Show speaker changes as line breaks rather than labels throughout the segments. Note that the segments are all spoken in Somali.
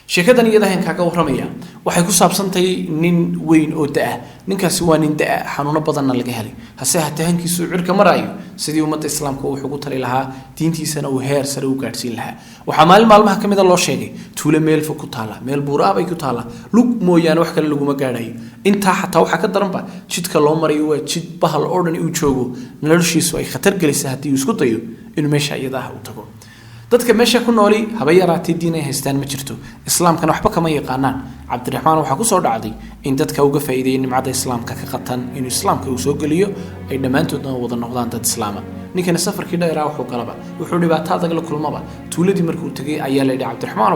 sheekadan iyadahan kaaga waramaya waxay ku saabsantay nin weyn oo daa ninkaasi waa nin daa xanuuno badan laga helay hase hatahankiisu cirka marayo sidii ummadda islaamka uu ugu tali lahaa diintiisana uu heer sare u gaarsiin lahaa waxa maalmaha kamida loo sheegay tuule meel fog ku taala meel buuraab ay ku taala lug mooyaan wax kale lagu ma gaarayo inta xataa waxa ka daranba jidka loo marayo waa jid bahal oo dhan uu joogo noloshiisu ay khatar galisay hadii uu isku dayo inuu meesha iyada u tago dadka meesha ku nooli haba yaraatay diin ay haystaan ma jirto islaamkana waxba kama yaqaanaan cabdiraxmaan waxa ku soo dhacday in dadka uga faa'iideeyay nimcada islaamka ka qatan inuu islaamka uu soo galiyo ay dhamaantoodna wada noqdaan dad islaama ninkan safarkii dheeraa wuxuu galaba wuxuu dhibaatada la kulmaba tuuladii markuu tagay ayaa la yidhi cabdiraxmaan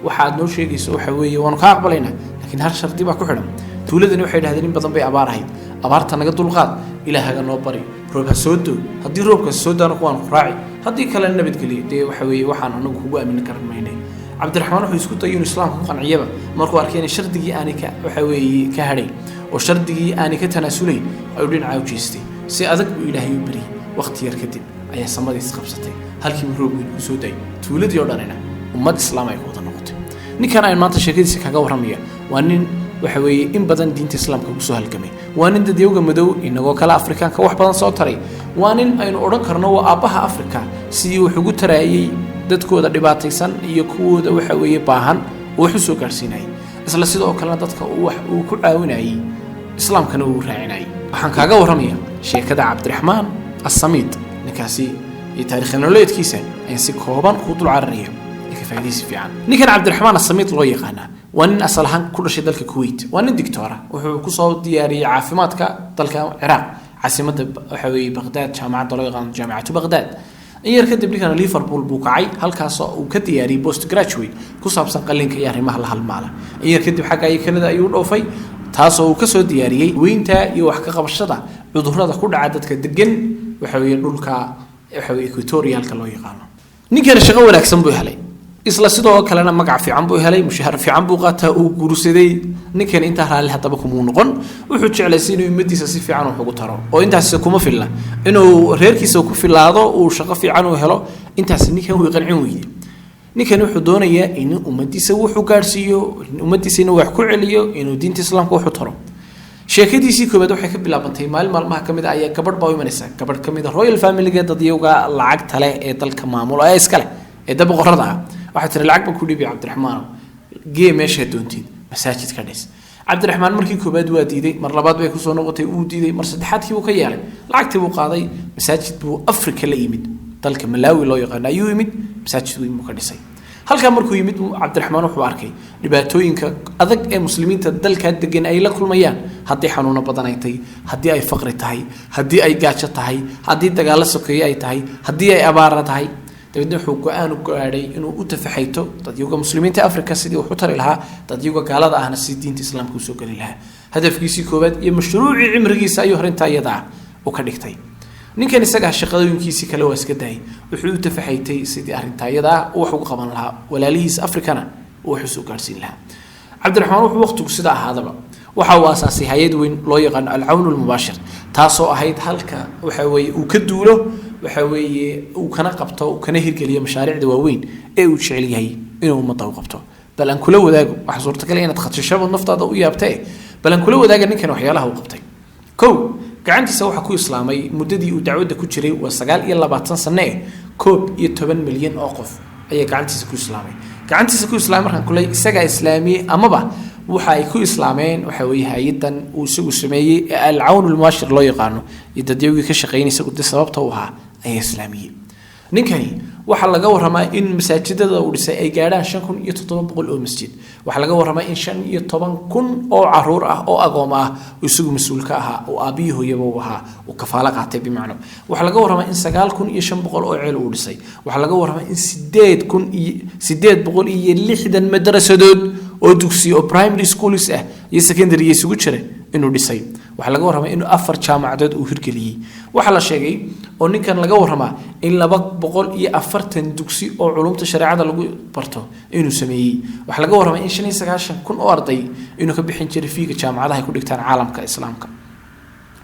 waxa aad noo sheegayso waxa weeye waan ka aqbalaynaa laakiin har shardi baa ku xidhan tuuladani waxay dhahdeen in badan bay abaar ahayd abaarta naga dulqaad ilaahaga noo bari roob ha soo doo haddii roobka soo daano kuwaan quraaci haddii kale nabadgeliyo dee waxa weeye waxaan anagu kugu aamin karan maynay cabdiraxmaan wuxuu isku dayay inuu islaamka ku qanciyaba markuu arkay in shardigii aanay ka waxa weeye ka hadhay oo shardigii aanay ka tanaasulay ayuu dhinaca u jeestay si adag buu ilaahay u bariyay waqti yar kadib ayaa samadiis qabsatay halkii roob weyn ku soo day tuuladii oo dhanina ummad islaam ay ku wada noqotay ninkan ay maanta sheekadiisa kaga waramaya waa nin waxa weeye in badan diinta islaamka ku soo halgamay waa nin dadyoga madow inagoo kala afrikaanka wax badan soo taray waa nin aynu oran karno waa aabaha afrika sidii wax ugu taraayay dadkooda dhibaataysan iyo kuwooda waxa weeye baahan oo wax u soo gaarsiinay isla sidoo kale dadka wax uu ku caawinayay islaamkana uu raacinay waxaan kaaga waramaya sheekada cabdiraxmaan as-samiid ninkaasi iyo taariikh nololeedkiisa ay si kooban ku dul cararaya فايديس في عن نيكان عبد الرحمن الصميت لو يقانا وان اصلها كل شيء دلك الكويت وان دكتوره وحو كسو دياري عافمادك دلك العراق عاصمه وحوي بغداد جامعه دولغان جامعه بغداد ير كدب لكان ليفربول بوكعي halkaas oo ka diyaari post graduate ku saabsan qalinka iyo arrimaha la halmaala yar kadib xaga ay Canada ayuu dhoofay taas oo ka soo diyaariyay weynta iyo wax ka qabashada cudurrada ku dhaca dadka degan waxa weeye dhulka waxa weeye equatorialka loo yaqaano ninkan shaqo wanaagsan buu helay isla sidoo kalena magac fiican buu helay mushahar fiican buu qaataa uu guursaday ninkan inta raali hadaba kuma noqon wuxuu jeclaysiin inuu umadiisa si fiican wax ugu taro oo intaas kuma filna inuu reerkiisa ku filaado uu shaqo fiican u helo intaas ninkan uu qancin weeyay ninkan wuxuu doonayaa inuu umadiisa wuxuu gaarsiiyo umadiisa inuu wax ku celiyo inuu diinta islaamka wax u taro sheekadiisii koobaad waxay ka bilaabantay maalmaha kamid ah ayaa gabadh baa u imanaysa gabadh kamid ah royal family-ga dadyoga lacag tale ee dalka maamulo ee iska leh ee dab qorada waxa tir lacag ba ku dhibi cabdiraxmaan gee meesha doontid masaajid ka dhis cabdiraxmaan markii koobaad waa diiday mar labaad bay ku soo noqotay uu diiday mar saddexaadkii uu ka yeelay lacagtii uu qaaday masaajid buu Afrika la yimid dalka Malawi loo yaqaan ayuu yimid masaajid weyn uu ka dhisay halka markuu yimid cabdiraxmaan wuxuu arkay dhibaatooyinka adag ee muslimiinta dalka degan ay la kulmayaan hadii xanuuno badan ay tahay hadii ay faqri tahay hadii ay gaajo tahay hadii dagaal sokeeye ay tahay hadii ay abaar tahay dadna wuxuu go'aan u gaaray inuu u tafaxayto dadyoga muslimiinta Afrika sidii uu tari lahaa dadyoga gaalada ahna si diinta islaamka u soo gali lahaa hadafkiisii koobaad iyo mashruuci cimrigiisa ayuu horinta iyada u ka dhigtay ninkan isaga shaqadooyinkiisa kale waa iska day wuxuu u tafaxaytay sidii arinta iyada uu wax ugu qaban lahaa walaalihiis Afrikana uu wax soo gaarsiin lahaa cabdiraxmaan wuxuu waqtigu sida ahaadaba waxa uu asaasay hay'ad weyn loo yaqaan al-awn al-mubashir taasoo ahayd halka waxa weeye uu ka duulo waxa weeye uu kana qabto uu kana hirgeliyo mashaariicda waaweyn ee uu jecel yahay inuu ummadda u qabto bal aan kula wadaago wax suurtagal ah inaad khatasho naftaada u yaabtay bal aan kula wadaago ninkan waxyaalaha uu qabtay kow gacantiisa waxa ku islaamay muddadii uu dacwada ku jiray waa 29 sano koob iyo 10 milyan oo qof ayaa gacantiisa ku islaamay markan kulay isaga islaami amaba waxa ay ku islaameen waxa weeye hay'adan uu isagu sameeyay al-awn al-mubashir loo yaqaano dadyoogii ka shaqeynaysa guddi sababta u ahaa ay islaamiyay ninkani waxa laga waramaa in masaajidada uu dhisay ay gaaraan 5700 oo masjid waxa laga waramaa in 15000 oo caruur ah oo agoom ah isagu mas'uul ka ahaa oo aabihi hooyaba u ahaa oo kafaala qaatay bimaano waxa laga waramaa in 9500 oo ceel uu dhisay waxa laga waramaa in 8860 madrasadood oo dugsiyo oo primary schools ah iyo secondary isugu jira inuu dhisay waxa laga waramaa inuu 4 jaamacadood uu hirgeliyay waxa la sheegay oo ninkan laga waramaa in 240 dugsi oo culumta shariicada lagu barto inuu sameeyay waxa laga waramaa in 99000 oo arday inuu ka bixin jiray fiiga jaamacadaha ay ku dhigtaan caalamka islaamka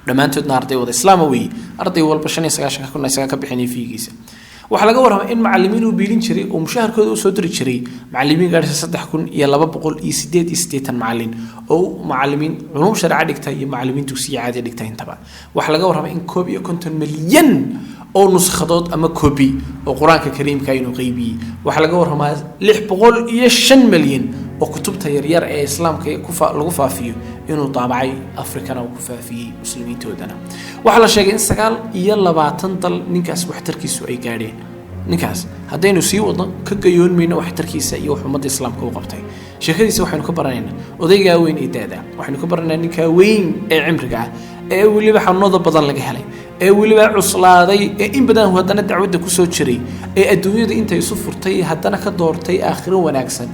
dhamaantoodna arday wada islaam weey arday walba 99000 isaga ka bixinay fiigiisa waxa laga warramay in macallimiin uu biilin jiray oo mushaharkooda u soo diri jiray macallimiin gaaraysa 3288 macallin oo macallimiin culum sharci dhigta iyo macallimiin dugsiyo caadi dhigta intaba waxa laga warramay in 51 milyan oo nusxadood ama copy oo quraanka kariimka inuu qaybiyay waxa laga warramay 605 milyan oo kutubta yar yar ee islaamka lagu faafiyo inuu taabacay afrikana uu ku faafiyay muslimiintoodana waxa la sheegay in 29 dal ninkaas waxtarkiisu ay gaadheen ninkaas haddaynu sii wadan ka gayoonmayno waxtarkiisa iyo ummadda islaamka u qabtay sheekadiisa waxaynu ka baranaynaa odayga weyn ee daada waxaynu ka baranaynaa ninka weyn ee cimriga ee waliba xanuunada badan laga helay ee waliba cuslaaday ee in badan wadana dacwada ku soo jiray ee adduunyada intay isu furtay haddana ka doortay aakhiro wanaagsan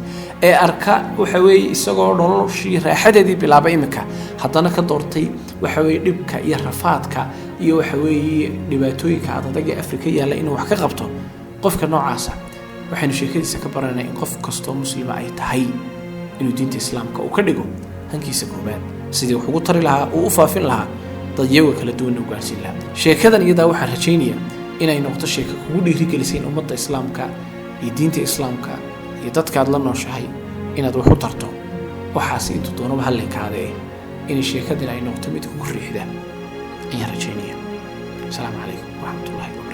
ee arka waxa weeye isagoo noloshii raaxadeedii bilaabay imika haddana ka doortay waxa weeye dhibka iyo rafaadka iyo waxa weeye dhibaatooyinka adag ee Afrika yaala inuu wax ka qabto qofka noocaas waxaynu sheekadiisa ka baranay in qof kasto muslima ay tahay inuu diinta islaamka uu ka dhigo hankiisa koobaad sidii wax ugu tari lahaa oo u faafin lahaa dad iyaga kala duwan u gaarsiin lahaa sheekadan iyada waxaan rajaynayaa inay noqoto sheeko kugu dhiirigelisay ummadda islaamka iyo diinta islaamka iyo dadka aad la nooshahay inaad wax u tarto waxaas inta doonaba halleekaade in sheekadan ay noqoto mid kugu riixda ayaan rajaynayaa. Assalaamu calaykum wa rahmatullaahi wa barakaatuh.